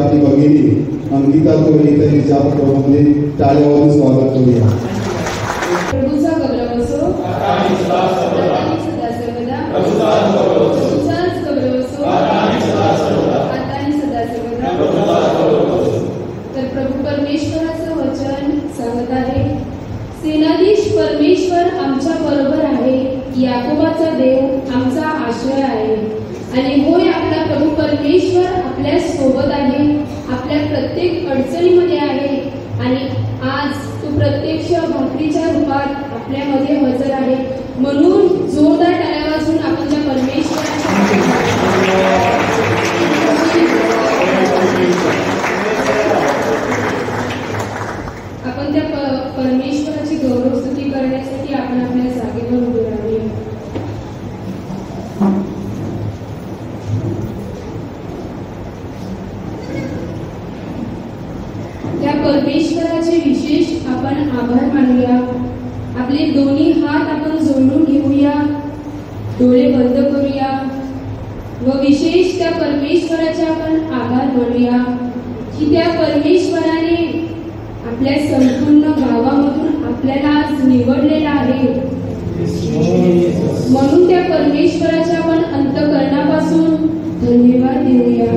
आपली भगिनी अंकिता कोरे इथे तिच्या प्रभूमध्ये टाळ्या वाजवून स्वागत करूया. प्रभूचा गौरव असो, आताही सदा सर्वदा, सदा सर्वदा, प्रभूचाच गौरव असो, प्रभूचाच गौरव असो, आताही सदा सर्वदा, आताही सदा सर्वदा, प्रभूचाच गौरव असो. तर प्रभू परमेश्वराचं वचन सांगत आहे, सेनाधीश परमेश्वर आमच्या बरोबर आहे, याकोबाचा देव आमचा आश्रय आहे. आणि होय, आपला प्रभू परमेश्वर आपल्या सोबत आहे, आपल्या प्रत्येक अडचणीमध्ये आहे. आणि आज तो प्रत्यक्ष भाकरीच्या रूपात आपल्यामध्ये हजर आहे. म्हणून जोरदार टाळ्या वाजवून आपण त्या परमेश्वराची गौरव स्तुती करण्यासाठी आपण आपल्या जागेवर उभे राहूया. त्या परमेश्वराचे विशेष आपण आभार मानूया. आपले दोन्ही हात आपण जोडून घेऊया, डोळे बंद करूया व विशेष त्या परमेश्वराचे आपण आभार मानूया की त्या परमेश्वराने आपल्या संपूर्ण गावामधून आपल्याला आज निवडलेला आहे. म्हणून त्या परमेश्वराच्या आपण अंतःकरणापासून धन्यवाद देऊया.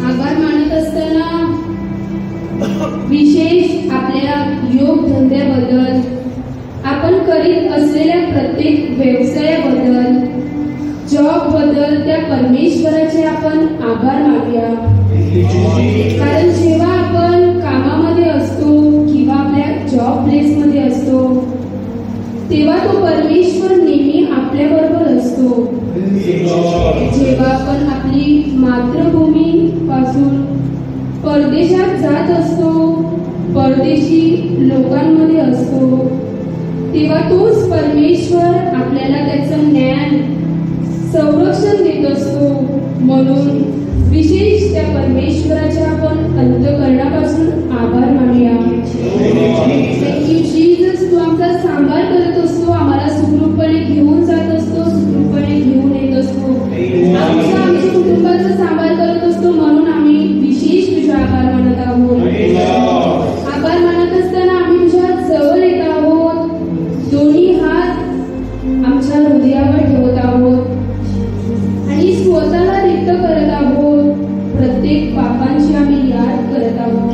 आभार मानत असताना विशेष आपल्या योग धंद्याबद्दल, आपण करीत असलेल्या प्रत्येक व्यवसायाबद्दल, जॉब बद्दल त्या परमेश्वराचे आपण आभार मानूया. कारण जेव्हा आपण कामामध्ये असतो किंवा आपल्या जॉब प्लेस मध्ये असतो तेव्हा तो परमेश्वर नेहमी आपल्या बरोबर असतो. जेव्हा आपण आपली मातृभूमी पासून परदेशात जात असतो, परदेशी लोकांमध्ये असतो, तेव्हा तोच परमेश्वर आपल्याला त्याचं ज्ञान, संरक्षण देत असतो. म्हणून विशेष त्या परमेश्वराच्या आपण अंतःकरणापासून आभार मानूया. थँक्यू जीसस, तू आमचा सांभाळ करत असतो, आम्हाला सुखरूपपणे घेऊन जात असतो, सुखरूपपणे घेऊन येत असतो, आमच्या कुटुंबाचा सांभाळ करत असतो. म्हणून आम्ही विशेष तुझा आभार मानत आहोत. आभार मानत असताना आम्ही तुझ्या जवळ येत आहोत, दोन्ही हात आमच्या हृदयावर ठेवत आहोत आणि स्वतःला रिक्त करत आहोत. प्रत्येक पापांची आम्ही याद करत आहोत.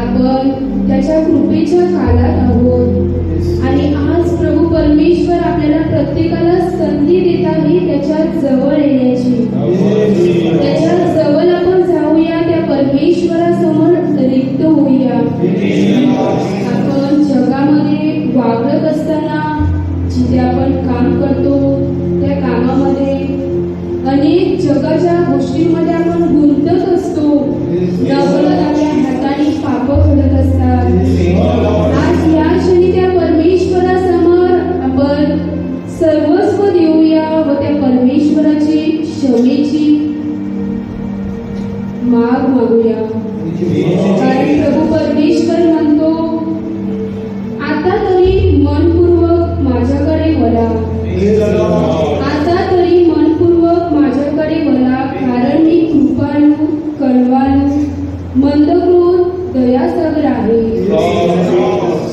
आपण त्याच्या कृपेच्या काळात आहोत आणि आज प्रभू परमेश्वर आपल्याला प्रत्येकाला संधी देत आहे त्याच्या जवळ येण्याची. त्याच्या जवळ आपण जाऊया, त्या परमेश्वरासमोर रिक्त होऊया. आपण जगामध्ये वावरत असताना, जिथे आपण काम करतो त्या कामामध्ये अनेक जगाच्या गोष्टींमध्ये आपण गुंतत असतो. नकळत आपल्या हाताने पाप घडत असतात. आज या क्षणी त्या परमेश्वरासमोर आपण सर्वस्व देऊया व त्या परमेश्वराची क्षमेची माग मागूया. कारण प्रभू परमेश्वर म्हणतो, आता तरी मनपूर्वक माझ्याकडे वळा, आता तरी मनपूर्वक माझ्याकडे वळा, कारण मी कृपाळू, कळवाळू, मंदक्रोध, दयासागर आहे.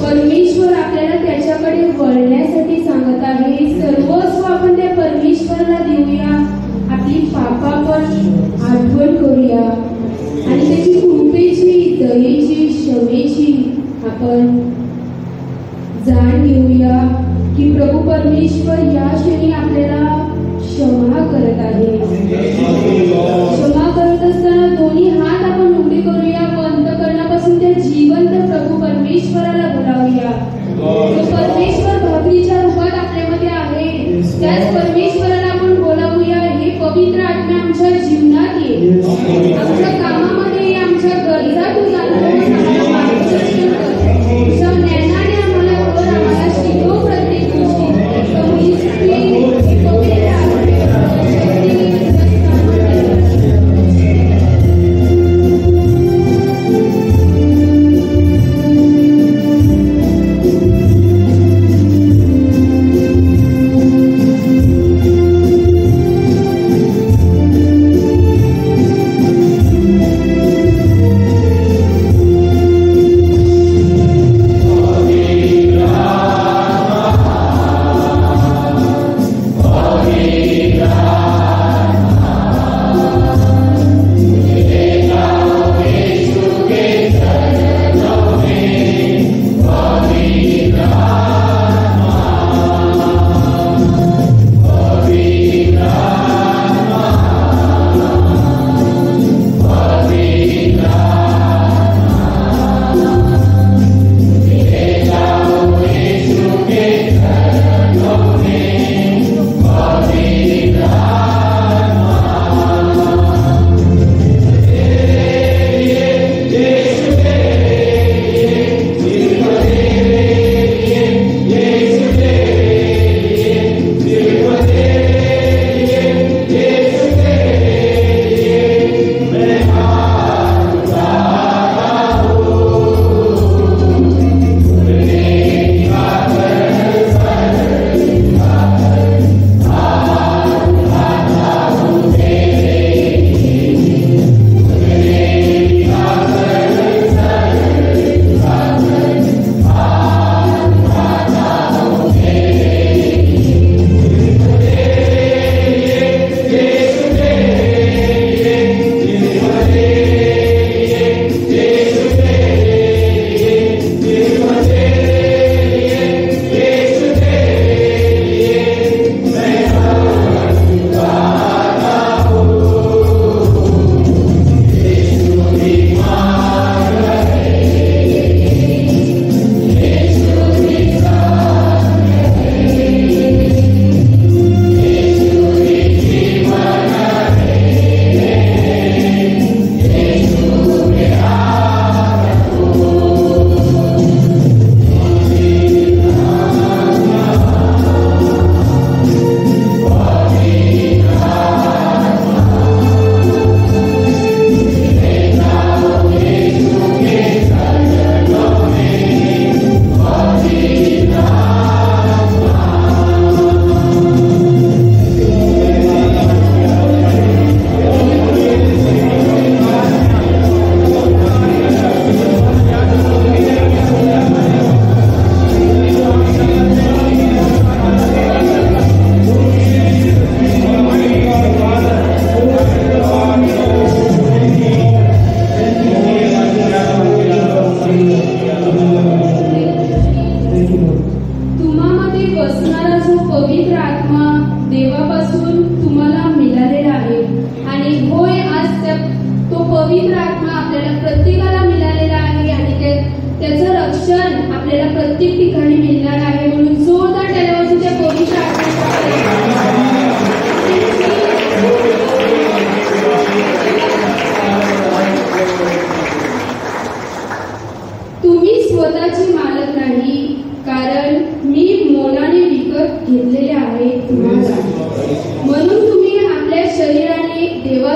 परमेश्वर आपल्याला त्याच्याकडे वळण्यासाठी सांगत आहे. सर्वस्व आपण त्या परमेश्वराला देऊया, आपली पाप आपण आठवण करूया आणि त्याची कृपेची, दयेची, क्षमेची आपण जाण घेऊया की प्रभू परमेश्वर या क्षणी आपल्याला क्षमा करत आहे. क्षमा करत असताना दोन्ही हात आपण उघडे करूया व अंतःकरणापासून त्या जिवंत प्रभू परमेश्वराला बोलावूया. तो परमेश्वर भाकरीच्या रूपात आपल्यामध्ये आहे, त्याच परमेश्वराला आपण बोलावूया. हे पवित्र आत्मा आमच्या जीवनात ये, आमच्या कामामध्ये ये, आमच्या गरजा तू जाणून आम्हाला मार्गदर्शन कर. तुझ्या ज्ञानाने आम्हाला कर, आम्हाला शिकव प्रत्येक गोष्टी.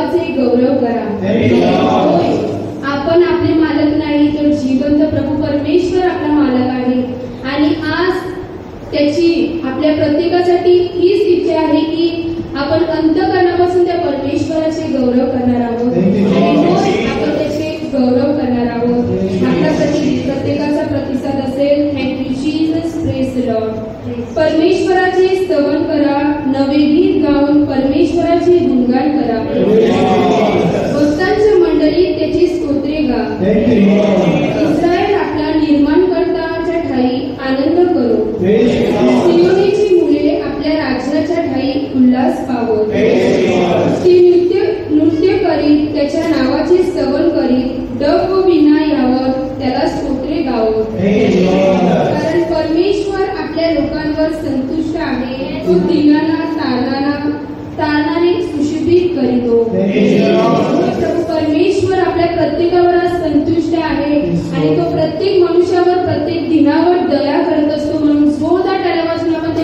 देवाचे गौरव करा. Thank you, Lord. होय, आपण आपले मालक नाही तर जिवंत प्रभू परमेश्वर आपला मालक आहे. आणि आज त्याची आपल्या प्रत्येकासाठी हीच इच्छा आहे की आपण अंतःकरणापासून त्या परमेश्वराचे गौरव करणार आहोत. Thank you, आणि Lord. होय, आपण त्याचे गौरव करणार आहोत. आपला प्रत्येकाचा प्रतिसाद असेल. Thank you Jesus, praise the Lord. परमेश्वराचे स्तवन करा, नवे गीत गाऊन परमेश्वराचे गुणगान करा. भक्तांच्या मंडळीत त्याची स्तोत्रे गा. Thank you, Lord. इस्रायल आपला निर्माणकर्ताच्या ठाई आनंद करो. Praise you, Lord. सियोनीची मुले आपल्या राजाच्या ठाई उल्हास पावो. Praise you, Lord. ती नृत्य करीत त्याच्या नावाचे स्तवन करीत डफ व वीणा यावर त्याला स्तोत्रे गावो. Praise you, Lord. कारण परमेश्वर आपल्या लोकांवर संतुष्ट आहे. तो दिनाना तारणाने सुशोभित करीतो. Thank you, Lord. प्रभू परमेश्वर आपल्या प्रत्येकावर आज संतुष्ट आहे आणि तो प्रत्येक मनुष्यावर प्रत्येक दिनावर दया करत असतो. म्हणून जोरदार टाळ्यापासून आपण ते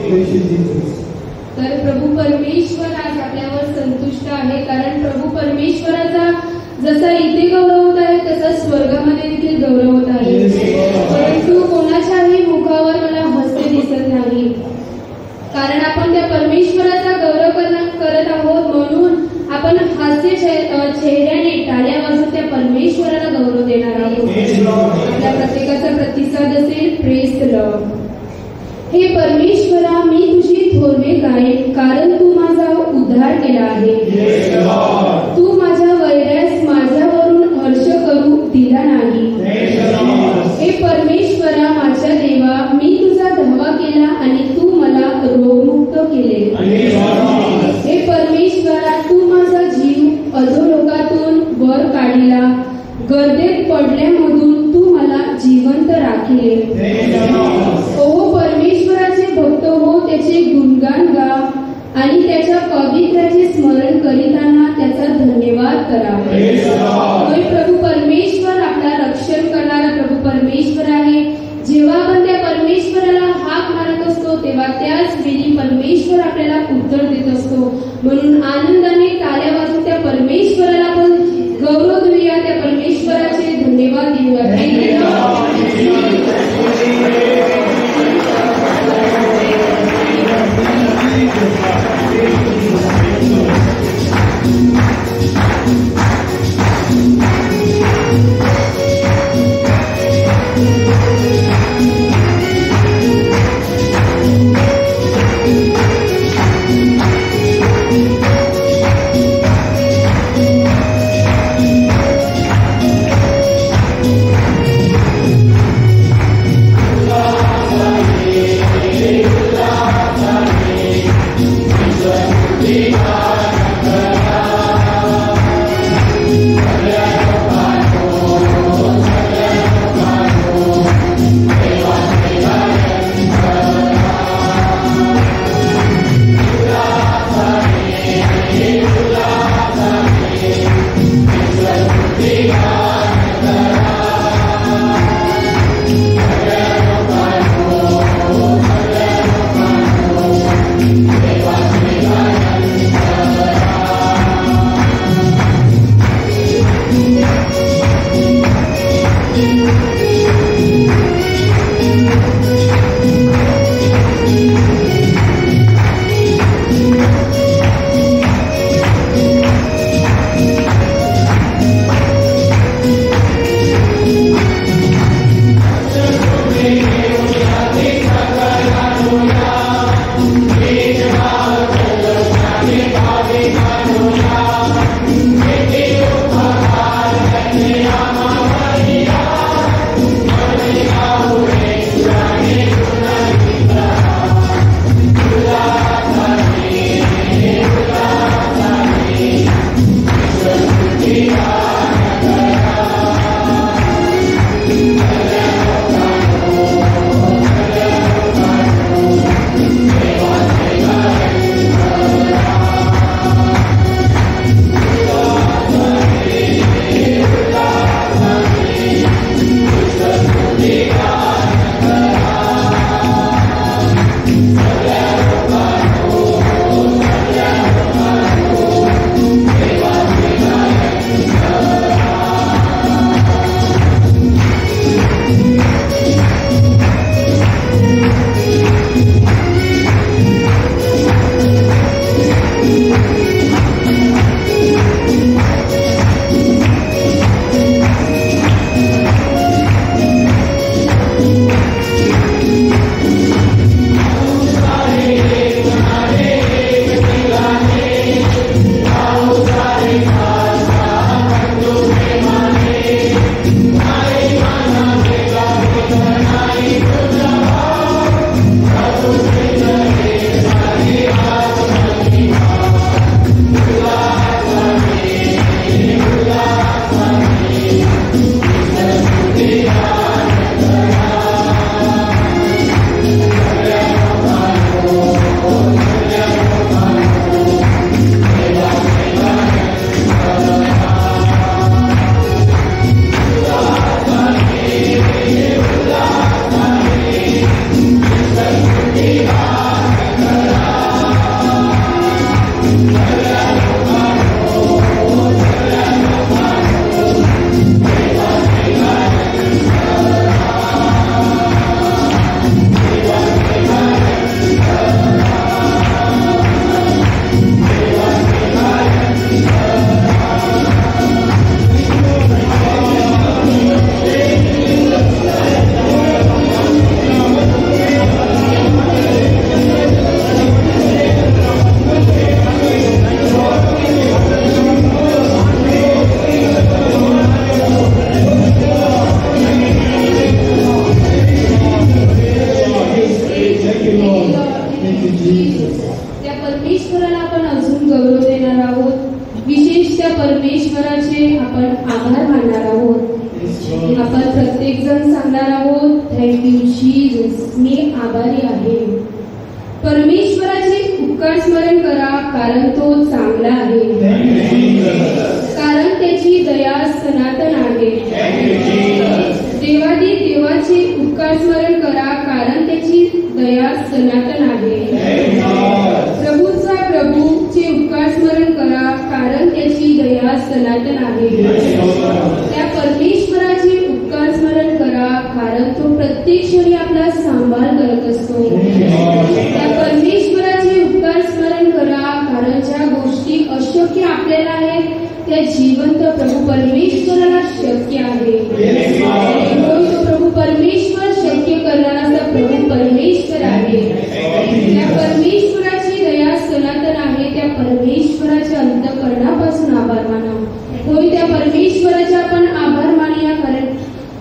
gracious Jesus. तर प्रभू परमेश्वर आज आपल्यावर संतुष्ट आहे, कारण प्रभू परमेश्वराचा जसा इथे गौरव होत आहे तसा स्वर्गामध्ये देखील गौरव होत आहे. परंतु कोणाच्याही मुखावर मला हास्य दिसत नाही, कारण आपण त्या परमेश्वराचा गौरव करत आहोत. म्हणून आपण हास्य चेहऱ्याने टाळ्या वाजवून त्या परमेश्वराला गौरव देणार आहोत. आपल्या प्रत्येकाचा प्रतिसाद असेल प्रेज द लॉर्ड. हे परमेश्वरा, मी तुझी थोरवे गाईन, कारण तू माझा उद्धार केला आहे. तू माझ्या वैऱ्यास माझ्यावरून हर्ष करू दिला नाही. हे परमेश्वरा, माझ्या देवा, मी तुझा धावा केला आणि तू मला रोगमुक्त केले. हे परमेश्वरा, तू माझा जीव अधोलोकातून वर काढिला, गर्देत पडल्यामधून तू मला जिवंत राखिले. ओ परमेश्वराचे भक्त हो, त्याचे गुणगान गा आणि त्याच्या पवित्राचे स्मरण करीताना त्याचा धन्यवाद करा. होय, प्रभू परमेश्वर आपला रक्षण करणारा प्रभू परमेश्वर आहे. जेव्हा आपण त्या परमेश्वराला हाक मारत असतो तेव्हा त्याच वेळी परमेश्वर आपल्याला उत्तर देत असतो. म्हणून आनंदाने टाळ्या वाजवून त्या परमेश्वराला आपण गौरव देऊया, त्या परमेश्वराचे धन्यवाद देऊया. Lord. Thank you, Jesus. त्या परमेश्वराला आपण अजून गौरव देणार आहोत. विशेष त्या परमेश्वराचे आपण आभार मानणार आहोत. आपण प्रत्येक जण सांगणार आहोत, थँक्यू जीसस, मी आभारी आहे. परमेश्वराचे उपकार स्मरण करा, कारण तो चांगला आहे, कारण त्याची दया सनातन आहे. देवादी देवाचे उपकार स्मरण करा, कारण त्याची दया सनातन आहे. प्रभूचा प्रभूचे उपकार स्मरण करा, कारण त्याची दया सनातन आहे. त्या परमेश्वराचे उपकार स्मरण करा, कारण तो प्रत्येक क्षणी आपला सांभाळ करत असतो. त्या परमेश्वराचे उपकार स्मरण करा, कारण ज्या गोष्टी अशक्य आपल्याला आहेत त्या जिवंत प्रभू परमेश्वराला शक्य आहे. तो प्रभू परमेश्वर शक्य करणारा प्रभू परमेश्वर आहे. त्या परमेश्वराची दया सनातन आहे. त्या परमेश्वराच्या अंतःकरणापासून आभार माना. होय, त्या परमेश्वराचा आपण आभार मानूया, कारण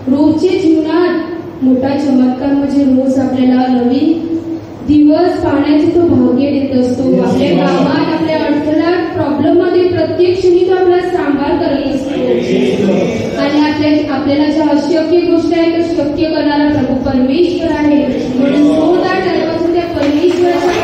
रोजच्या जीवनात मोठा चमत्कार म्हणजे रोज आपल्याला नवीन दिवस पाहण्याचे तो भाग्य देत असतो. आपल्या कामात, आपल्या अडथळ्यात, प्रॉब्लेम मध्ये प्रत्येक क्षणी तो आपला सांभाळ करत असतो. आणि आपल्याला ज्या अशक्य गोष्टी आहेत त्या शक्य करणारा प्रभू परमेश्वर आहे. म्हणून जोरदार टाळ्यापासून त्या परमेश्वराचा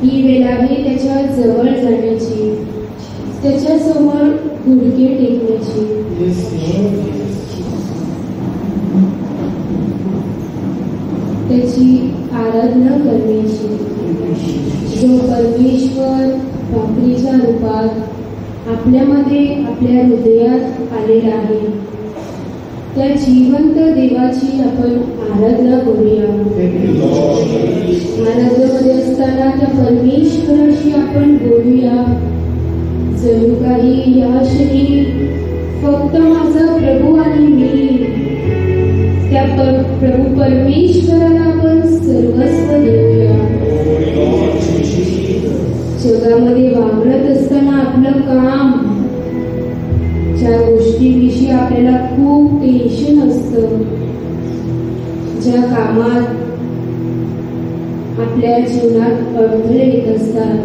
ही वेळ आहे त्याच्या जवळ जाण्याची, त्याच्या समोर गुडघे टेकण्याची. त्याची आराधना करण्याची. जो परमेश्वर मुलाच्या रूपात आपल्यामध्ये आपल्या हृदयात आलेला आहे. त्या जिवंत देवाची आपण आराधना करूया. आराधनेमध्ये असताना त्या परमेश्वराशी आपण बोलूया. जणू काही या क्षणी फक्त माझा प्रभू आणि मी त्या प्रभू परमेश्वराला आपण सर्वस्व देऊया. जगामध्ये वावरत असताना आपलं काम, ज्या गोष्टीविषयी आपल्याला खूप टेन्शन असतं, ज्या कामात आपल्या जीवनात अडथळे येत असतात,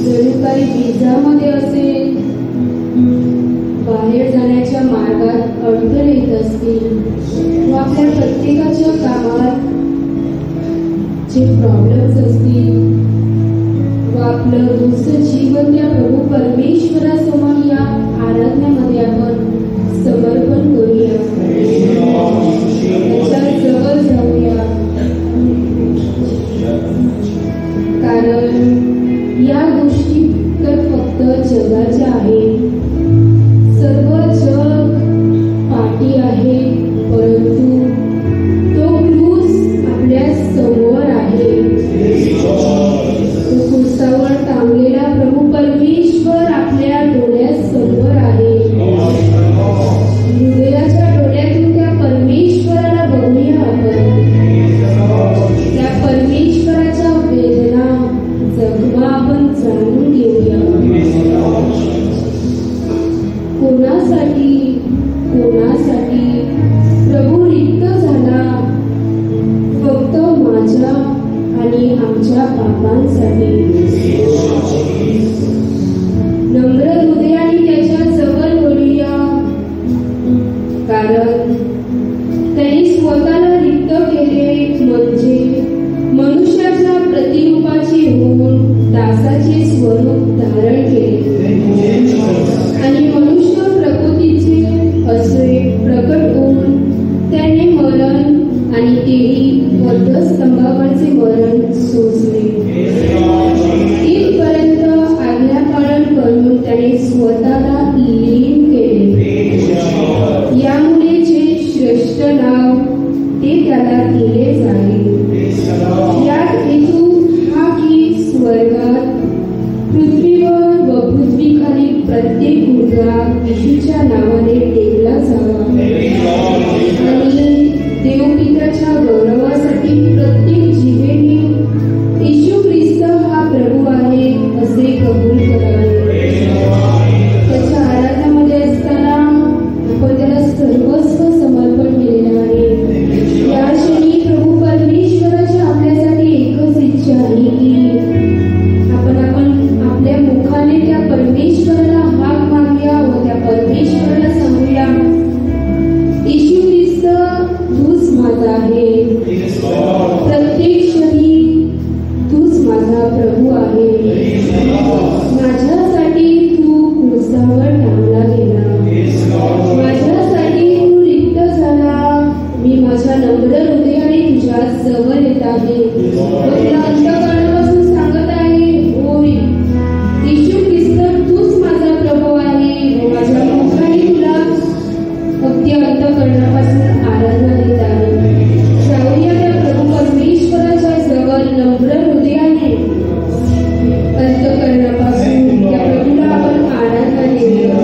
जणू काही विजामध्ये असेल, बाहेर जाण्याच्या मार्गात अडथळे येत असतील, व आपल्या प्रत्येकाच्या कामात जे प्रॉब्लेम्स असतील, व आपलं रोजचं जीवन त्या प्रभू परमेश्वरासमोर या आराधनेमध्ये आपण समर्पण करूया. त्याच्या जवळ जाऊया. कारण या गोष्टी तर फक्त जगाच्या आहेत. सर्व जग पाठी आहे, परंतु तो क्रूस आपल्या समोर आहे. तो क्रूसावर टांगलेला प्रभू परमेश्वर आपल्या डोळ्यासमोर आहे. हृदयाच्या डोळ्यातून त्या परमेश्वराला बघूया आपण. त्या परमेश्वराच्या वेदना, जखमा आपण जाणून घेऊया. कोणासाठी प्रभू रिक्त झाला? फक्त माझ्या आणि आमच्या पापांसाठी. नम्र हृदयाने त्याच्या जवळ बोलूया. कारण त्यांनी स्वतःला रिक्त केले, म्हणजे मनुष्याच्या प्रतिरूपाचे होऊन दासाचे स्वरूप धारण केले आणि मनुष्य प्रकृतीचे असे प्रकट होऊन त्याने मरण आणि तेही वधस्तंभावरचे मरण सोसले. इथपर्यंत आज्ञापालन करून त्याने स्वतःला लीन केले. यामुळे जे श्रेष्ठ नाव ते त्याला दिले जाईल. यात हेतू हा की स्वर्गात, पृथ्वीवर व पृथ्वीखाली प्रत्येक मुलगा येशूच्या नावाने टेकला जावा आणि देवपिताच्या गौरवासाठी प्रत्येक जीवेने येशू ख्रिस्त हा प्रभू आहे असे कबूल करावे. त्याच्या आराधनामध्ये असताना आपण त्याला सर्वस्व समर्पण केलेलं आहे. या क्षणी प्रभू परमेश्वराच्या आपल्यासाठी एकच इच्छा आहे की आपण आपल्या मुखाने त्या परमेश्वराला हाक मारूया व त्या परमेश्वराला सांगूया, येशू ख्रिस्त तूच माझा आहे. प्रत्येक क्षणी तूच माझा प्रभू आहे. माझ्यासाठी तू क्रूसावर टांगला गेला. माझ्यासाठी तू रिक्त झाला. मी माझ्या नम्र हृदयाने तुझ्या जवळ येत आहे. तुला अंतःकरणापासून सांगत आहे, होय येशू ख्रिस्त तूच माझा प्रभू आहे व माझ्या मुखाने तुला अगदी अंतःकरणापासून आराधना देत आहे. जाऊया त्या प्रभू परमेश्वराच्या जवळ नम्र हृदयाने, अंतःकरणापासून त्या प्रभूला आपण आराधना देऊया.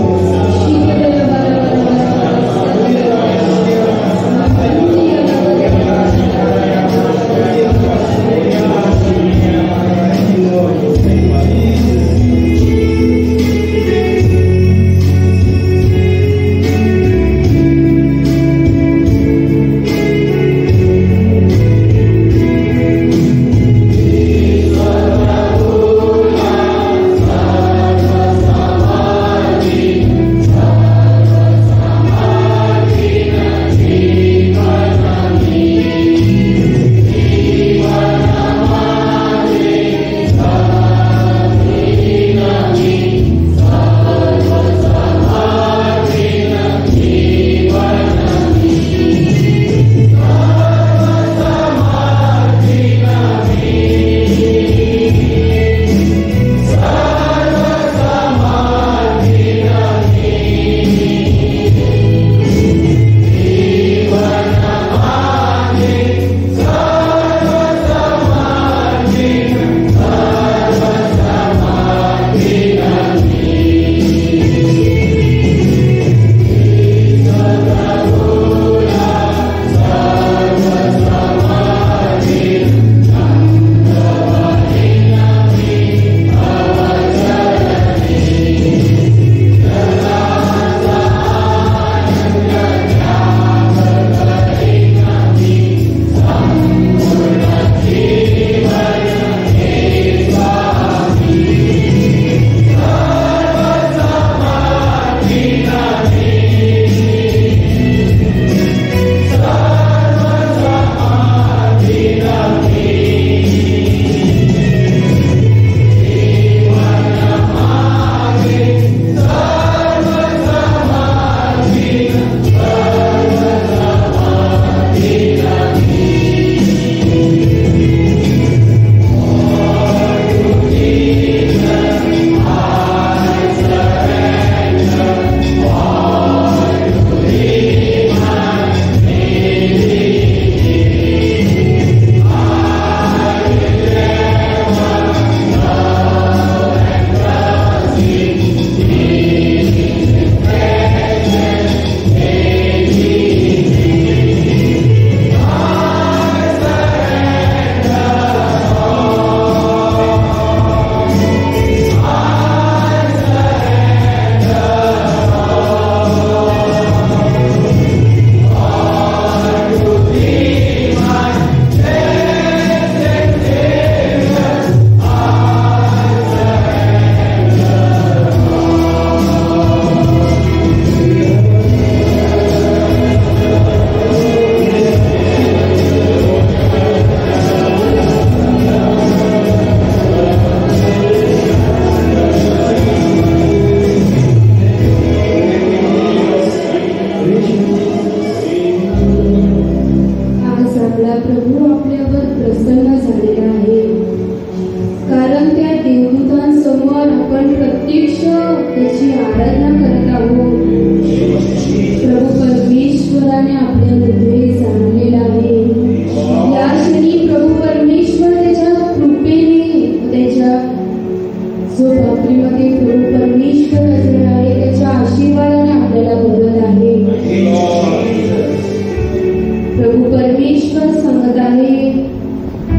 जो भाकरीमध्ये प्रभू परमेश्वर हजर आहे, त्याच्या आशीर्वादाने आपल्याला भरत आहे. प्रभू परमेश्वर सांगत आहे,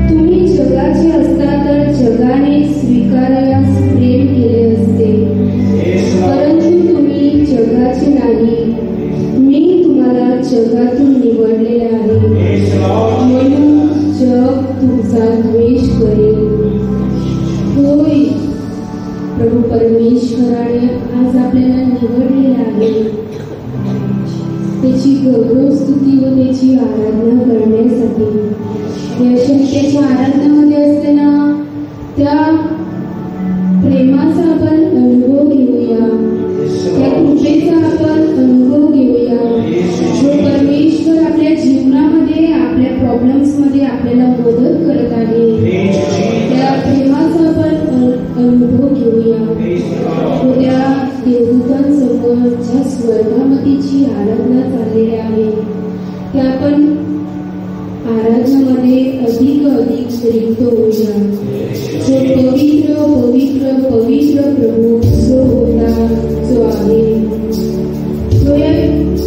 तुम्ही जगाचे असता तर जगाने स्वीकारायास प्रेम केले असते, परंतु तुम्ही जगाचे नाही, मी तुम्हाला जगातून निवडलेले आहे, म्हणून जग तुमचा द्वेष करेल. होय, प्रभू परमेश्वराने आज आपल्याला निवडलेले आहे, त्याची गौरव स्तुती व त्याची आराधना करण्यासाठी. त्याच्या आराधनामध्ये असताना त्या प्रेमाचा आपण अनुभव घेऊया, त्या कृपेचा आपण अनुभव घेऊया, जो परमेश्वर आपल्या जीवनामध्ये आपल्या प्रॉब्लेम्स मध्ये आपल्याला मदत करत आहे. त्या प्रेमाचा आपण अनुभव घेऊया. त्या देवदूतांसमोर ज्या स्वर्गामतीची आराधना चाललेली आहे, त्या आपण आराधनामध्ये अधिक रिक्त होऊया. जो पवित्र पवित्र पवित्र प्रभू जो होता, जो आहे, तो या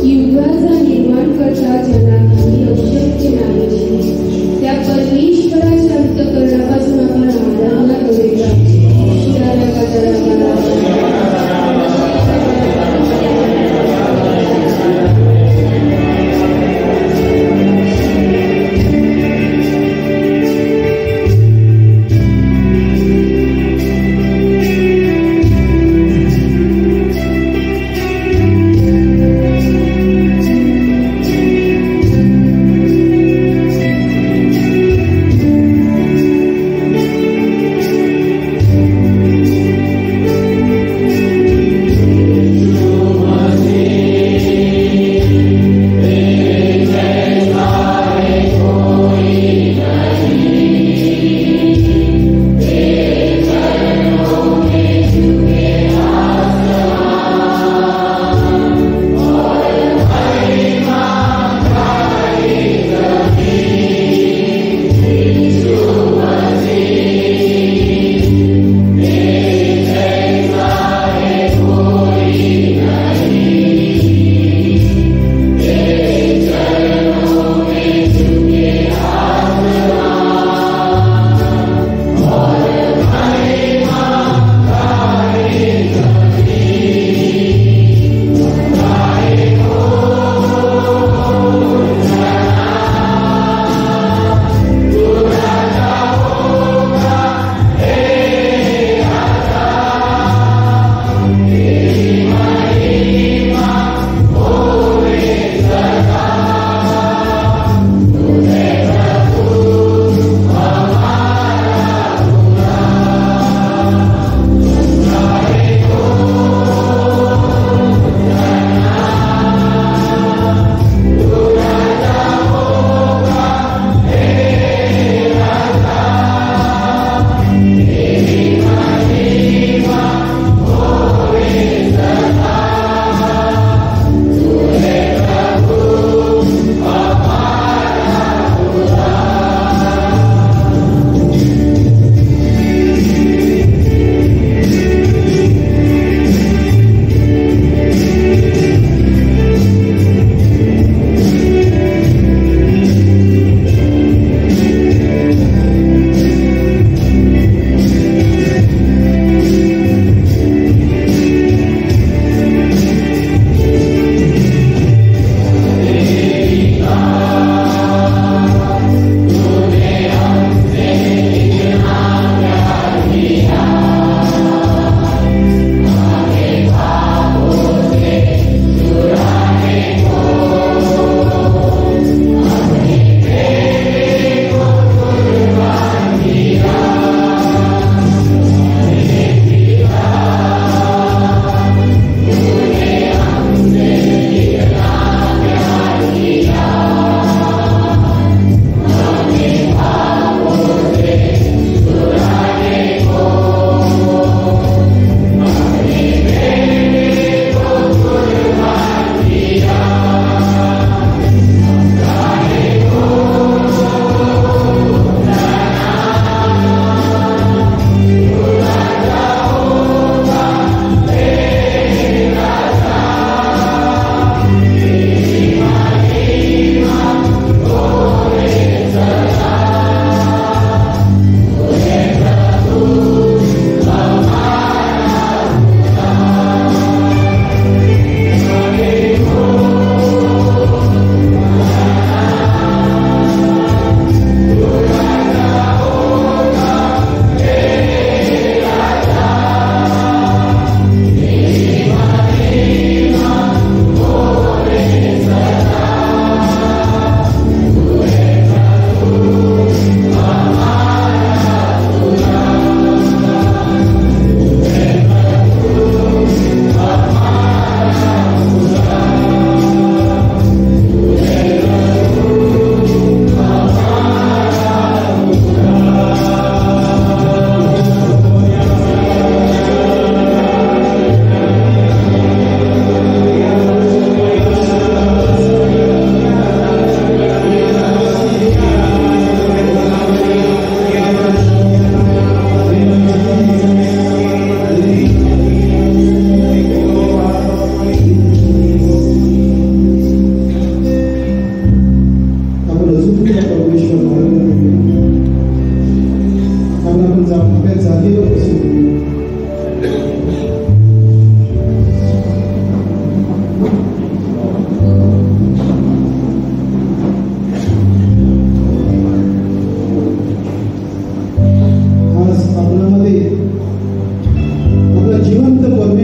युगाचा निर्माण करता, ज्याला काही अशक्य नाही, त्या परमेश्वराच्या अंतःकरणापासून आपण आराधना करूया.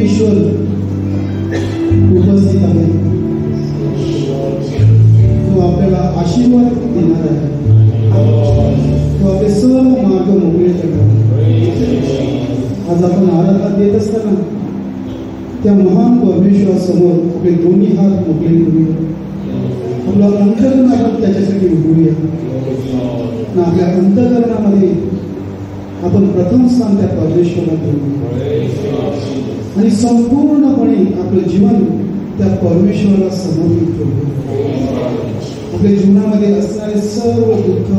ईश्वर उपस्थित आहे. तो आपल्याला आशीर्वाद देणार आहे. तो आपले सर्व मार्ग मोकळे करणार. आज आपण आराधना देत असताना त्या महान परमेश्वरासमोर आपले दोन्ही हात मोकळे करूया. आपला अंतकरण आपण त्याच्यासाठी उघडूया. आपल्या अंतकरणामध्ये आपण प्रथम स्थान त्या परमेश्वराला देऊया आणि संपूर्णपणे आपलं जीवन त्या परमेश्वराला समर्पित करूया. आपल्या जीवनामध्ये असणारे सर्व दुःख,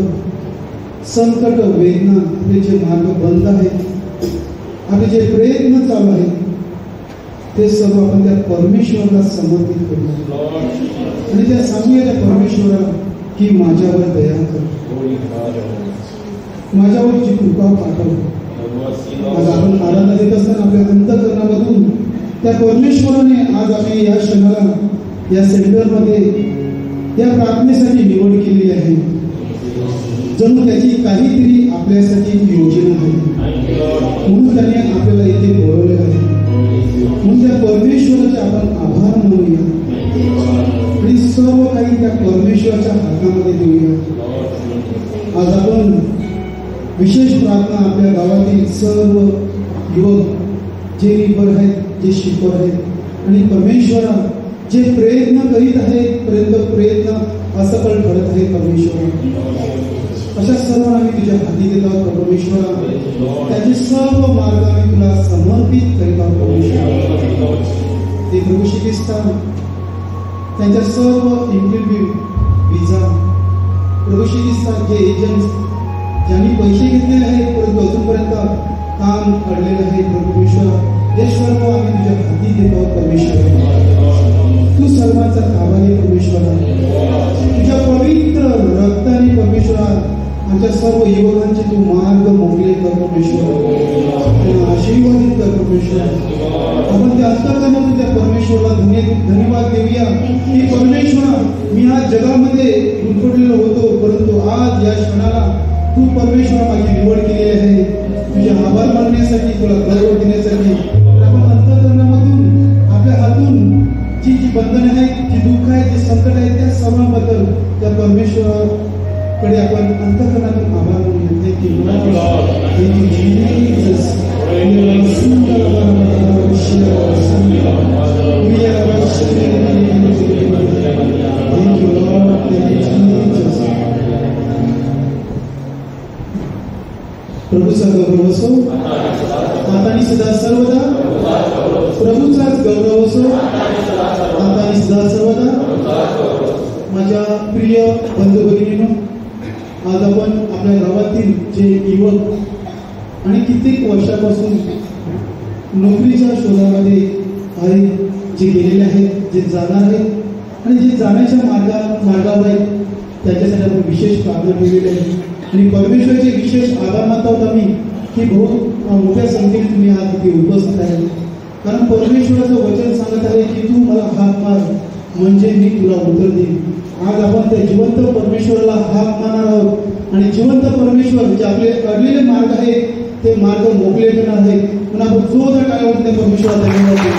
संकट, वेदना, आपले जे मार्ग बंद आहेत, आपले जे प्रयत्न चालू आहेत, ते सर्व आपण त्या परमेश्वराला समर्पित करूया आणि त्या सांगूया त्या परमेश्वराला की माझ्यावर दया कर, माझ्यावरची कृपा पाठव. आज आपण आराधना देत असताना आपल्या अंतकरणामधून त्या परमेश्वराने आज आम्ही या क्षणाला या सेंटरमध्ये या प्रार्थनेसाठी निवड केली आहे. जणू त्याची काहीतरी आपल्यासाठी योजना आहे म्हणून त्याने आपल्याला इथे बोलवले आहे. म्हणून त्या परमेश्वराचे आपण आभार मानूया आणि सर्व काही त्या परमेश्वराच्या हातामध्ये देऊया. आज आपण विशेष प्रार्थना आपल्या गावातील सर्व युवक जे रिपर आहेत, जे शिपर आहेत आणि परमेश्वरा जे प्रयत्न करीत आहेत, प्रयत्न असफल ठरत आहेत परमेश्वरा, अशा सर्वांना आम्ही तुझ्या हाती देत आहोत परमेश्वरा. त्याचे सर्व मार्ग आम्ही तुला समर्पित करीत आहोत परमेश्वरा. ते प्रभू शिकिस्तान त्यांच्या सर्व इंटरव्ह्यू, विजा, प्रभू शिकिस्तान जे एजंट्स ज्यांनी पैसे घेतलेले आहेत परंतु अजूनपर्यंत काम अडलेलं आहे परमेश्वरा, हे सर्व आम्ही तुझ्या हाती देत आहोत परमेश्वरा. तू सर्वांचा ताबा घे परमेश्वरा. तुझ्या पवित्र रक्ताने परमेश्वरा आमच्या सर्व युवकांचे तू मार्ग मोकळे कर परमेश्वरा, त्यांना आशीर्वादित कर परमेश्वरा. आपण त्या अंतकरणातून त्या परमेश्वराला धन्यवाद देऊया की परमेश्वरा मी आज जगामध्ये गुंतलेलो होतो परंतु आज या क्षणाला तू परमेश्वरा माझी निवड केलेली आहे. तुझे आभार मानण्यासाठी, तुला गौरव देण्यासाठी. आपण अंतकरणामधून आपल्या हातून जी बंधने आहेत, जी दुःख आहेत, जे संकट आहेत, त्या सर्वांबद्दल त्या परमेश्वराकडे आपण अंतकरणातून आभार मानूया. Thank you Jesus. प्रभूचा गौरव असो आता सदा सर्वदा. प्रभूचाच गौरव असो आता सदा सर्वदा. माझ्या प्रिय बंधू भगिनींनो, आज आपण आपल्या गावातील जे युवक आणि कित्येक वर्षापासून नोकरीच्या शोधामध्ये आहेत, जे गेलेले आहेत, जे जाणार आहेत आणि जे जाण्याच्या मार्गावर आहेत, त्याच्यासाठी आपण विशेष प्रार्थना केलेली आहे आणि परमेश्वराचे विशेष आभार मानतो आम्ही की बहुत मोठ्या संख्येने तुम्ही आज इथे उपस्थित आहे. कारण परमेश्वराचं वचन सांगत आहे की तू मला हाक मार म्हणजे मी तुला उत्तर देईन. आज आपण त्या जिवंत परमेश्वराला हाक मारणार आहोत आणि जिवंत परमेश्वर जे आपले अडलेले मार्ग आहेत ते मार्ग मोकळे करणार आहेत. म्हणून आपण जोरदार टाळ्या त्या परमेश्वराला धन्यवाद देऊ.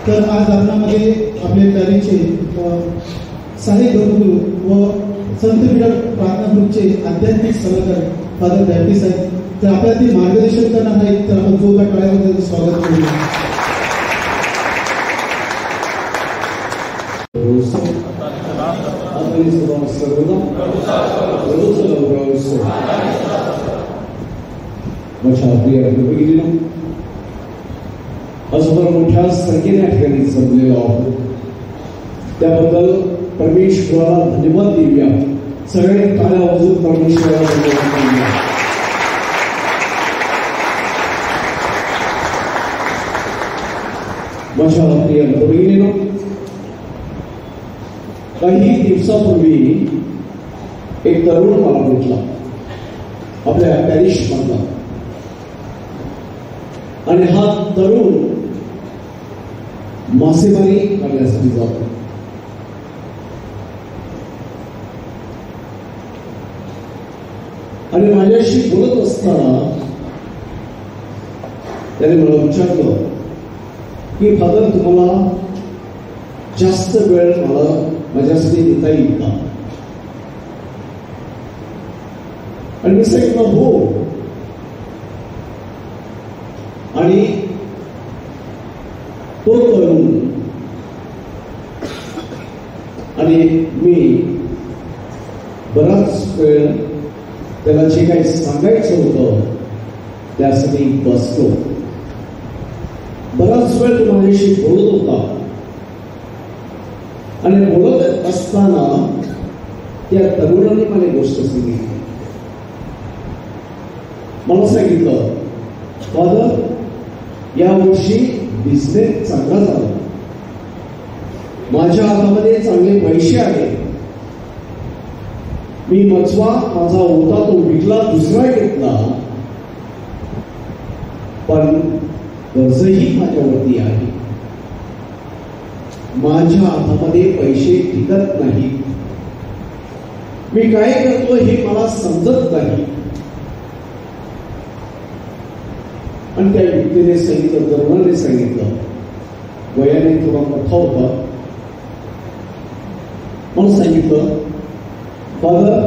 तर आज आपल्यामध्ये आपले प्यारीचे साहेब गुरु व संत बिडर प्रार्थना ग्रुपचे आध्यात्मिक सल्लागार फादर बॅप्टिस्ट आहेत. तर आपल्याला ते मार्गदर्शन करणार आहेत. तर आपण जोरदार टाळ्यामध्ये त्यांचं स्वागत करूया. आज आपण मोठ्या संख्येने या ठिकाणी जमलेलो आहोत, त्याबद्दल परमेश्वराला धन्यवाद देऊया. सगळ्यांनी टाळ्या वाजवून परमेश्वराला धन्यवाद देऊया. माझ्या प्रिय भगिनींनो, काही दिवसापूर्वी एक तरुण मला भेटला आपल्या पॅरिश मधला आणि हा तरुण मासेमारी करण्यासाठी जातो. आणि माझ्याशी बोलत असताना त्याने मला विचारलं की फादर, तुम्हाला जास्त वेळ मला माझ्यासाठी देता येईल का? आणि मी सांगितलं हो. आणि तो तरुण आणि मी बराच वेळ त्याला जे काही सांगायचं होतं त्यासाठी बसलो. बराच वेळ तो माझ्याशी बोलत होता आणि बोलत असताना त्या तरुणाने मला गोष्ट सांगितली. मला सांगितलं, फादर, या वर्षी बिझनेस चांगला झाला, माझ्या हातामध्ये चांगले पैसे आले, मी मचवा माझा होता तो विकला, दुसरा घेतला, पण कर्जही माझ्यावरती आहे. माझ्या हातामध्ये पैसे टिकत नाही, मी काय करतो हे मला समजत नाही. आणि त्या व्यक्तीने सांगितलं, तरुणाने सांगितलं, वयाने थोडा मोठा होता, मला सांगितलं, फादर,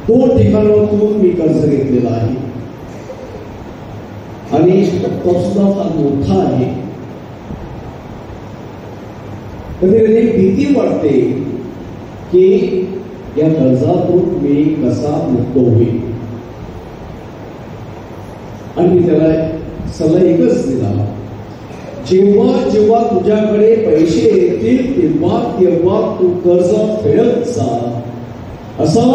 2 ठिकाणावरून मी कर्ज घेतलेला आहे आणि तो सुद्धा फार मोठा आहे. कधी कधी भीती वाटते की या कर्जातून मी कसा मुक्त होईल. आणि मी त्याला सल्ला एकच दिला, जेव्हा जेव्हा तुझ्याकडे पैसे येतील तेव्हा तेव्हा तू कर्ज फेडत जा. असं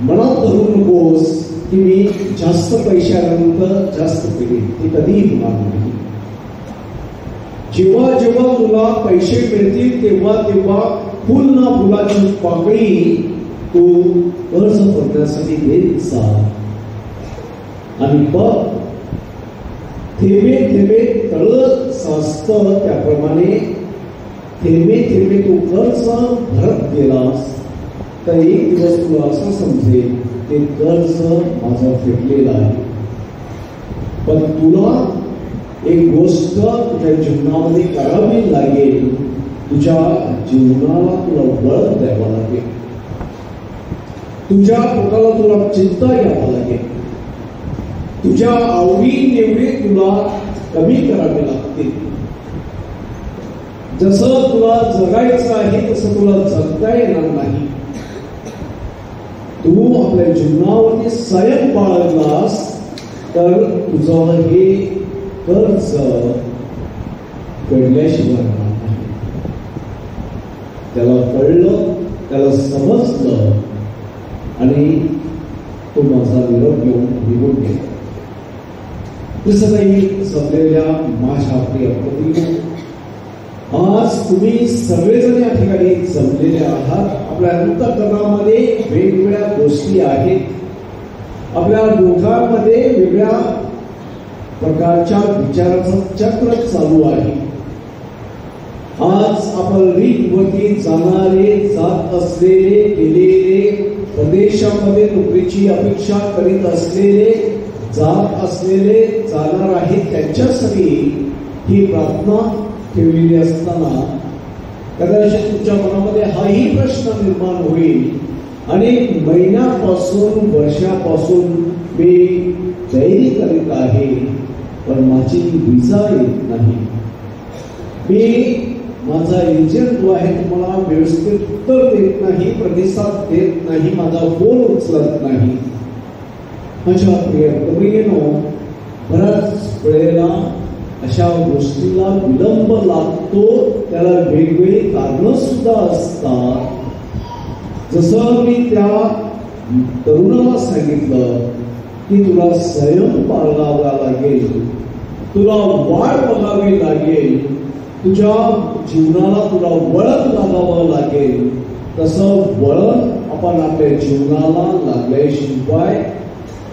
मनात धरू नकोस की मी जास्त पैसे आल्यानंतर जास्त फेडेन, ते कधीही होणार नाही. जेव्हा जेव्हा तुला पैसे मिळतील तेव्हा तेव्हा पुन्हा फुलाची पाकळी तू कर्ज भरण्यासाठी देत जा. आणि बघ, थेंबे थेंबे तळं साचतं, त्याप्रमाणे थेंबे थेंबे तू कर्ज भरत गेलास तर एक दिवस तुला असं समजेल ते कर्ज माझं फेडलेलं आहे. पण तुला एक गोष्ट तुझ्या जीवनामध्ये करावी लागेल, तुझ्या जीवनाला तुला बळ द्यावं लागेल, तुझ्या पोटाला तुला चिंता घ्यावं लागेल, तुझ्या आवडी निवडी तुला कमी करावे लागतील. जसं तुला जगायचं आहे तसं तुला जगता येणार नाही. तू आपल्या जीवनावरती संयम बाळगलास तर तुझं हे कर्ज फेडल्याशिवाय राहणार नाही. त्याला कळलं, त्याला समजलं आणि तो माझा निरोप घेऊन निघून गेला. तसंही जमलेल्या माझ्या प्रिय भगिनींनो, आज तुम्ही सगळेजण या ठिकाणी जमलेले आहात. आपल्या अंतःकरणामध्ये वेगवेगळ्या गोष्टी आहेत, आपल्या डोक्यामध्ये वेगळ्या प्रकारच्या विचाराचं चक्र चालू आहे. आज आपण रीतवरती जाणारे, जात असलेले, गेलेले, प्रदेशामध्ये नोकरीची अपेक्षा करीत असलेले, जात असलेले, जाणार आहेत, त्यांच्यासाठी ही प्रार्थना ठेवलेली असताना कदाचित तुमच्या मनामध्ये हाही प्रश्न निर्माण होईल, अनेक महिन्यापासून, वर्षापासून मी तयारी करीत आहे पण माझी विजा येत नाही, मी माझा एजंट जो आहे तुम्हाला व्यवस्थित उत्तर देत नाही, प्रतिसाद देत नाही, माझा फोन उचलत नाही. माझ्या प्रिय भगिनींनो, बऱ्याच वेळेला अशा गोष्टीला विलंब लागतो, त्याला वेगवेगळी कारणं सुद्धा असतात. जसं मी त्या तरुणाला सांगितलं की तुला संयम बाळगावा लागेल, तुला वाट बघावी लागेल, तुझ्या जीवनाला तुला वळण लागावं लागेल. तसं वळण आपण आपल्या जीवनाला लागल्याशिवाय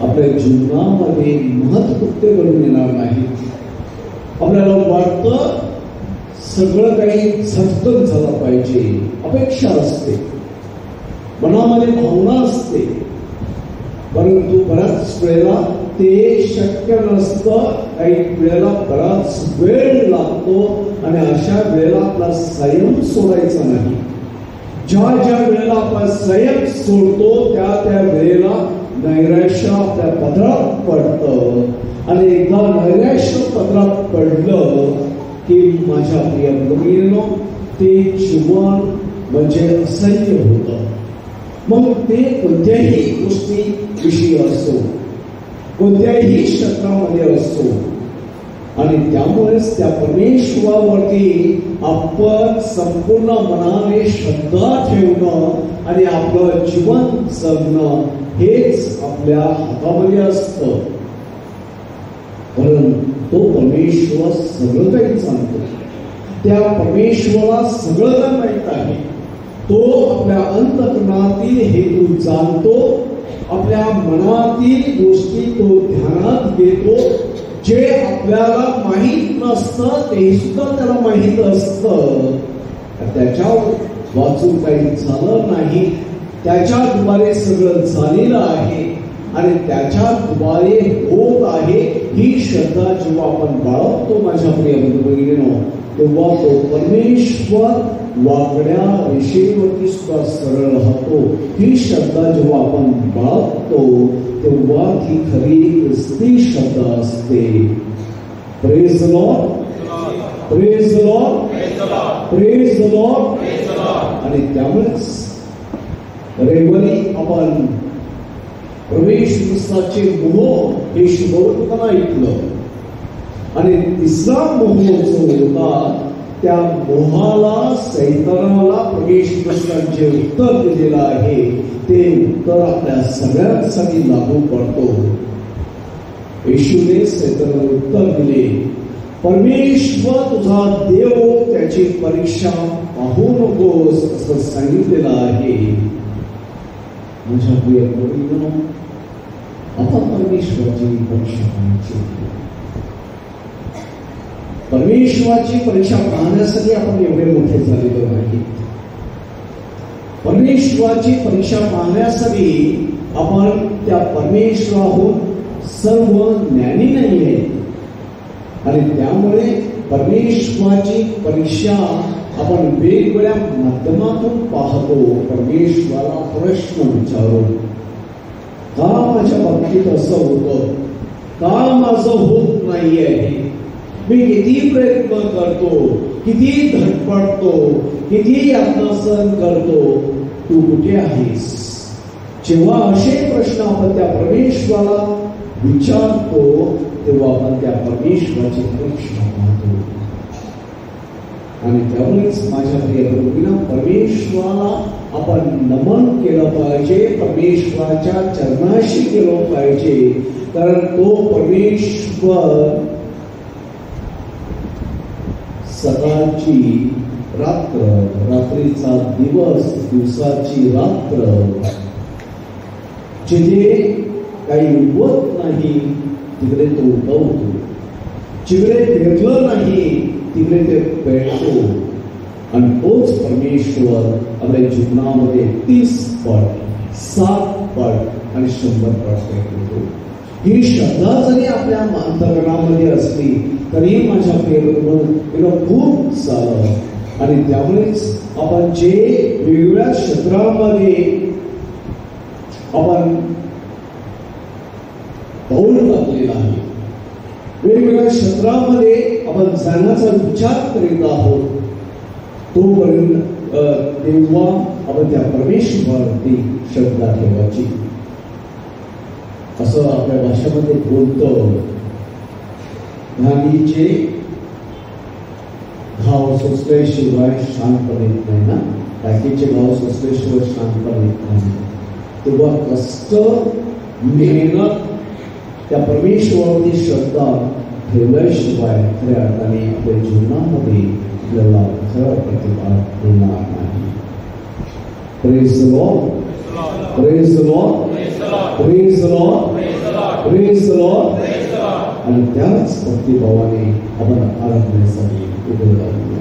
आपल्या जीवनामध्ये महत्त्वपूर्ण घडून येणार नाही. आपल्याला वाटतं सगळं काही झटकन झालं पाहिजे, अपेक्षा असते, मनामध्ये भावना असते, परंतु बऱ्याच वेळेला ते शक्य नसतं. काही वेळेला बराच वेळ लागतो आणि अशा वेळेला आपला संयम सोडायचा नाही. ज्या ज्या वेळेला आपण संयम सोडतो त्या वेळेला नैराश्य आपल्या पदरात पडतं आणि एकदा नैराश्य पदरात पडलं की माझ्या प्रिय भगिनींनो ते जीवन म्हणजे असह्य होतं. मग ते कोणत्याही गोष्टी विषयी असो, कोणत्याही क्षेत्रामध्ये असो, आणि त्यामुळेच त्या परमेश्वरावरती आपण संपूर्ण मनाने श्रद्धा ठेवणं आणि आपलं जीवन जगणं हेच आपल्या हातामध्ये असतं. कारण तो परमेश्वर सगळं काही जाणतो. त्या परमेश्वराला सगळं काही माहीत आहे. तो आपल्या अंतःकरणातील हेतू जाणतो. आपल्या मनातील गोष्टी तो ध्यानात घेतो. जे आपल्याला माहीत नसतं ते सुद्धा त्याला माहीत असतं. त्याच्यावर वाचून काही झालं नाही. त्याच्याद्वारे सगळं झालेलं आहे आणि त्याच्याद्वारे होत आहे ही श्रद्धा जेव्हा आपण बाळगतो माझ्या प्रिय बंधू-भगिनींनो, तेव्हा तो परमेश्वर वाकड्या रेषेवरती सुद्धा सरळ राहतो. ही श्रद्धा जेव्हा आपण बाळगतो तेव्हा ती खरी ख्रिस्ती श्रद्धा असते. Praise the Lord, praise the Lord, praise the Lord. आणि त्यामुळेच रविवारी आपण प्रवेश ख्रिस्ताचे मोह हे शुभवर्तमान ऐकलं आणि तिसरा मोह जो होता त्या मोहाला सैतानाला प्रवेश ख्रिस्ताचे उत्तर दिलेलं आहे. ते उत्तर आपल्या सगळ्यांसाठी लागू पडतो. येशूने सैतानाला उत्तर दिले, परमेश्वर तुझा देव त्याची परीक्षा पाहू नकोस असं सांगितलेलं आहे. माझ्या प्रिय भगिनींनो, आता परमेश्वराची परीक्षा पाहायची. परमेश्वराची परीक्षा पाहण्यासाठी आपण एवढे मोठे झालेलो नाही. परमेश्वराची परीक्षा पाहण्यासाठी आपण त्या परमेश्वराहून सर्व ज्ञानी नाही आहे आणि त्यामुळे परमेश्वराची परीक्षा आपण वेगवेगळ्या माध्यमातून पाहतो. परमेश्वराला प्रश्न विचारू, का माझ्या बाबतीत असं होतं, का माझं होत नाही आहे, मी किती प्रयत्न करतो, किती धडपडतो, किती यातना सहन करतो, तू कुठे आहेस? जेव्हा असे प्रश्न आपण त्या परमेश्वराला विचारतो तेव्हा आपण त्या परमेश्वराची परीक्षा पाहतो. आणि त्यामुळेच माझ्या प्रिय भगिनींनो, परमेश्वराला आपण नमन केलं पाहिजे, परमेश्वराच्या चरणाशी गेलं पाहिजे. कारण तो परमेश्वर सकाळची रात्र, रात्रीचा दिवस, दिवसाची रात्र, जिथे काही उगवत नाही तिकडे तो उगवतो, जिकडे पेरलं नाही तिकडे ते पेरतो. आणि तोच परमेश्वर आपल्या जीवनामध्ये 30 पट, 7 पट आणि 100 पट पेरतो. ही श्रद्धा जरी आपल्या अंतःकरणामध्ये असली तरी माझ्या प्रिय खूप झालं. आणि त्यामुळेच आपण जे वेगवेगळ्या क्षेत्रामध्ये आपण पाऊल टाकलेला आहे, वेगवेगळ्या क्षेत्रामध्ये आपण जाण्याचा विचार करीत आहोत, तोपर्यंत तेव्हा आपण त्या परमेश्वरावरती श्रद्धा ठेवायची. असं आपल्या भाषेमध्ये बोलतो, गांधीचे घाव सोसल्याशिवाय शांतपणे येत नाही ना, टाकीचे घाव सोसल्याशिवाय शांतपणे येत नाही. तेव्हा कष्ट, मेहनत, त्या परमेश्वरावरती श्रद्धा ठेवल्याशिवाय खऱ्या अर्थाने आपल्या जीवनामध्ये आपल्याला खरं प्रतिभा मिळणार नाही. Praise the Lord, praise the Lord, praise the Lord, praise the Lord. आणि त्याच भक्तिभावाने आपण आराधनेसाठी उभे राहूया.